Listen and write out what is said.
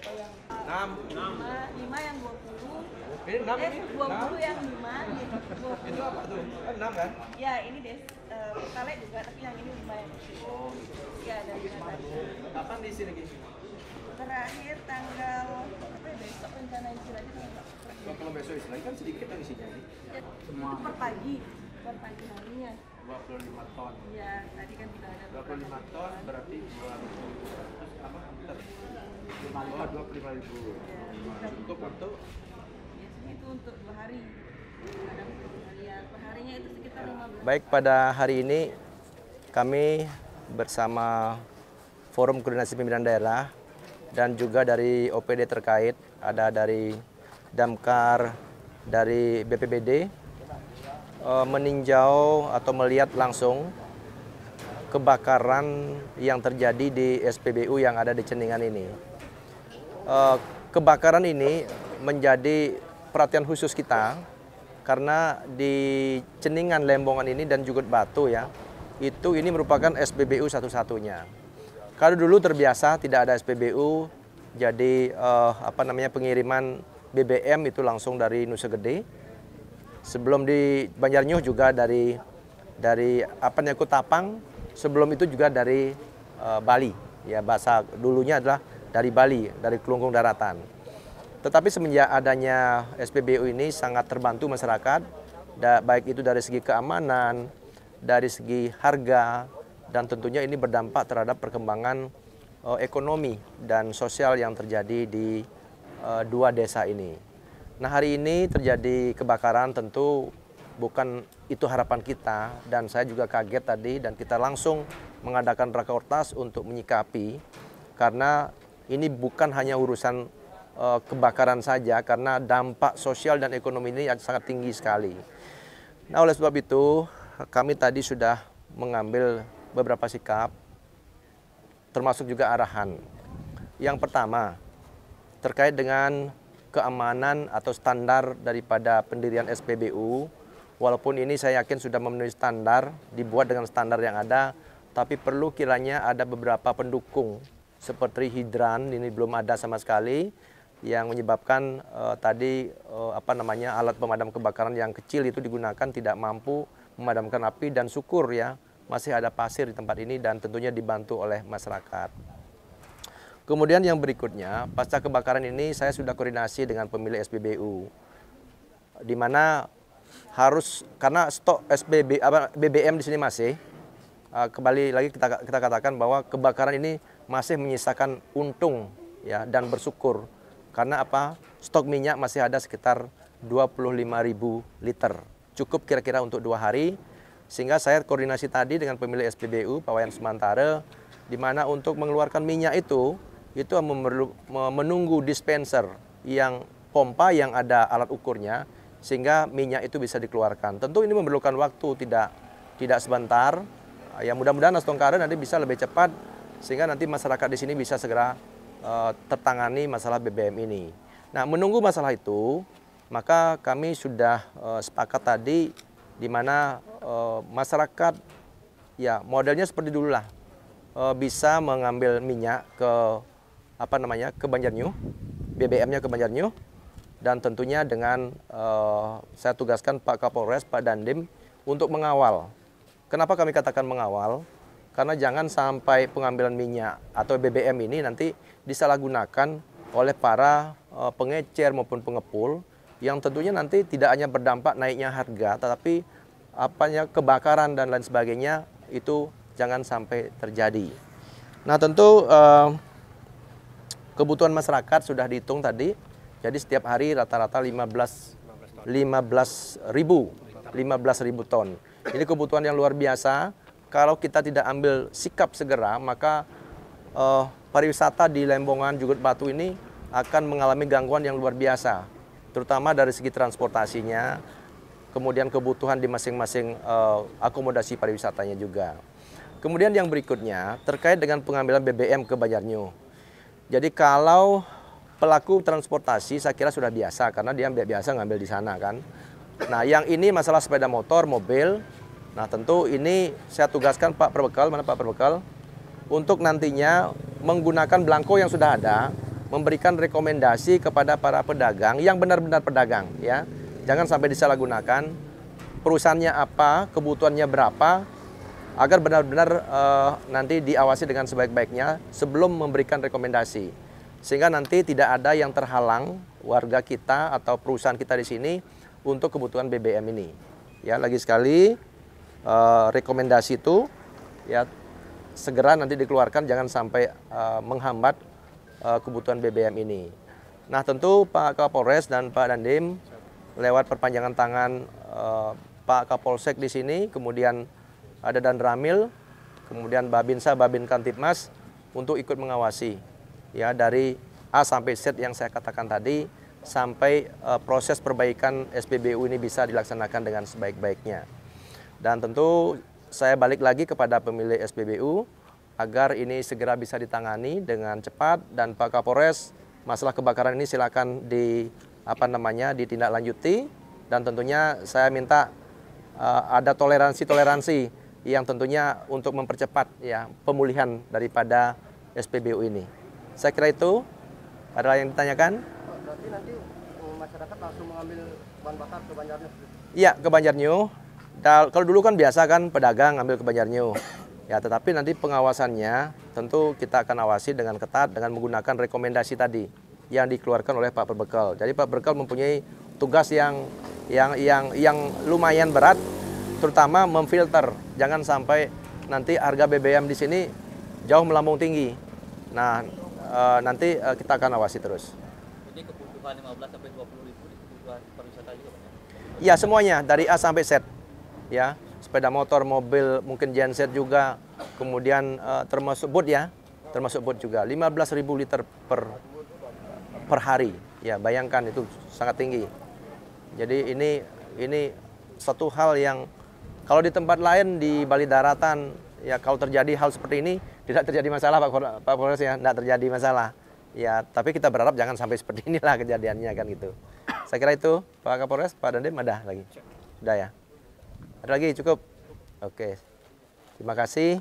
berapa yang 6. 5 yang 20. Ini 6 ini. 20 yang 5, 20. Itu apa tuh? Kan 6 kan? Ya, ini Pertalite juga, tapi yang ini 5 yang Oh, ya ada 5 tadi. kapan diisi lagi? Terakhir tanggal apa ya, besok rencana isi lagi tanggal Kalau besok isi lagi kan sedikit yang isinya ini. ya, itu per pagi harinya. 25 ton. Ya, tadi kan sudah ada 25 ton berarti 200 apa liter? 25.000. Cukup untuk biasanya itu untuk 2 hari. Kadang 1 harian. Per harinya itu sekitar 15. Baik, pada hari ini kami bersama Forum Koordinasi Pimpinan Daerah dan juga dari OPD terkait, ada dari Damkar, dari BPBD, meninjau atau melihat langsung kebakaran yang terjadi di SPBU yang ada di Ceningan ini. Kebakaran ini menjadi perhatian khusus kita karena di Ceningan, Lembongan ini dan Jugut Batu ya, ini merupakan SPBU satu-satunya. Kalau dulu terbiasa tidak ada SPBU, jadi pengiriman BBM itu langsung dari Nusa Gede. Sebelum di Banjarnyuh juga dari Kutapang, sebelum itu juga dari Bali. Ya, bahasa dulunya adalah dari Bali, dari Kelungkung Daratan. Tetapi semenjak adanya SPBU ini sangat terbantu masyarakat, baik itu dari segi keamanan, dari segi harga, dan tentunya ini berdampak terhadap perkembangan ekonomi dan sosial yang terjadi di 2 desa ini. Nah, hari ini terjadi kebakaran, tentu bukan itu harapan kita, dan saya juga kaget tadi dan kita langsung mengadakan rakortas untuk menyikapi, karena ini bukan hanya urusan kebakaran saja, karena dampak sosial dan ekonomi ini sangat tinggi sekali. Nah, oleh sebab itu kami tadi sudah mengambil beberapa sikap, termasuk juga arahan. Yang pertama, terkait dengan keamanan atau standar daripada pendirian SPBU, walaupun ini saya yakin sudah memenuhi standar, dibuat dengan standar yang ada, tapi perlu kiranya ada beberapa pendukung seperti hidran, ini belum ada sama sekali, yang menyebabkan alat pemadam kebakaran yang kecil itu digunakan tidak mampu memadamkan api, dan syukur ya masih ada pasir di tempat ini dan tentunya dibantu oleh masyarakat. Kemudian yang berikutnya, pasca kebakaran ini saya sudah koordinasi dengan pemilik SPBU, di mana harus, karena stok BBM di sini masih, kembali lagi kita katakan bahwa kebakaran ini masih menyisakan untung ya, dan bersyukur, karena stok minyak masih ada sekitar 25.000 liter, cukup kira-kira untuk 2 hari, sehingga saya koordinasi tadi dengan pemilik SPBU Pawayan Semantara, di mana untuk mengeluarkan minyak itu menunggu dispenser yang pompa yang ada alat ukurnya, sehingga minyak itu bisa dikeluarkan. Tentu ini memerlukan waktu, tidak sebentar. Ya, mudah-mudahan Astongkara nanti bisa lebih cepat, sehingga nanti masyarakat di sini bisa segera tertangani masalah BBM ini. Nah, menunggu masalah itu, maka kami sudah sepakat tadi, di mana masyarakat ya modelnya seperti dulu lah, bisa mengambil minyak ke Banjarnyuh, BBM-nya ke Banjarnyuh, dan tentunya dengan saya tugaskan Pak Kapolres, Pak Dandim untuk mengawal. Kenapa kami katakan mengawal? Karena jangan sampai pengambilan minyak atau BBM ini nanti disalahgunakan oleh para pengecer maupun pengepul, yang tentunya nanti tidak hanya berdampak naiknya harga, tetapi kebakaran dan lain sebagainya itu jangan sampai terjadi. Nah, tentu kebutuhan masyarakat sudah dihitung tadi, jadi setiap hari rata-rata 15.000 ton. Ini kebutuhan yang luar biasa. Kalau kita tidak ambil sikap segera, maka pariwisata di Lembongan, Jugut Batu ini akan mengalami gangguan yang luar biasa, terutama dari segi transportasinya, kemudian kebutuhan di masing-masing akomodasi pariwisatanya juga. Kemudian yang berikutnya terkait dengan pengambilan BBM ke Banjarnyuh. Jadi kalau pelaku transportasi saya kira sudah biasa, karena dia biasa ngambil di sana kan. Nah, yang ini masalah sepeda motor, mobil. Nah, tentu ini saya tugaskan Pak Perbekal, mana Pak Perbekal, untuk nantinya menggunakan belangko yang sudah ada, memberikan rekomendasi kepada para pedagang yang benar-benar pedagang ya. Jangan sampai disalahgunakan. Perusahaannya apa, kebutuhannya berapa, agar benar-benar nanti diawasi dengan sebaik-baiknya sebelum memberikan rekomendasi. Sehingga nanti tidak ada yang terhalang warga kita atau perusahaan kita di sini untuk kebutuhan BBM ini. Ya, lagi sekali rekomendasi itu ya segera nanti dikeluarkan, jangan sampai menghambat kebutuhan BBM ini. Nah, tentu Pak Kapolres dan Pak Dandim lewat perpanjangan tangan Pak Kapolsek di sini, kemudian ada Dan Ramil, kemudian Babinsa, Babin Kantipmas untuk ikut mengawasi ya dari A sampai Z yang saya katakan tadi sampai proses perbaikan SPBU ini bisa dilaksanakan dengan sebaik-baiknya. Dan tentu saya balik lagi kepada pemilik SPBU agar ini segera bisa ditangani dengan cepat, dan Pak Kapolres masalah kebakaran ini silakan ditindaklanjuti, dan tentunya saya minta ada toleransi yang tentunya untuk mempercepat ya pemulihan daripada SPBU ini. Saya kira itu. Ada yang ditanyakan? Berarti nanti masyarakat langsung mengambil bahan bakar ke Banjarnyu? Iya, ke Banjarnyu. Kalau dulu kan biasa kan pedagang ngambil ke Banjarnyu. Ya, tetapi nanti pengawasannya tentu kita akan awasi dengan ketat dengan menggunakan rekomendasi tadi yang dikeluarkan oleh Pak Perbekal. Jadi Pak Perbekal mempunyai tugas yang lumayan berat, terutama memfilter. Jangan sampai nanti harga BBM di sini jauh melambung tinggi. Nah, nanti kita akan awasi terus. Jadi kebutuhan 15 sampai 20 ribu kebutuhan pariwisata juga Pak? Ya, semuanya dari A sampai Z. Ya, sepeda motor, mobil, mungkin genset juga, kemudian termasuk boat ya, termasuk boat juga. 15.000 liter per hari. Ya, bayangkan itu sangat tinggi. Jadi ini satu hal yang kalau di tempat lain di Bali Daratan ya, kalau terjadi hal seperti ini tidak terjadi masalah Pak Polres ya, tidak terjadi masalah. Ya, tapi kita berharap jangan sampai seperti inilah kejadiannya kan gitu. Saya kira itu Pak Kapolres, Pak Dandim ada lagi. Sudah ya. Ada lagi cukup. Oke. Terima kasih.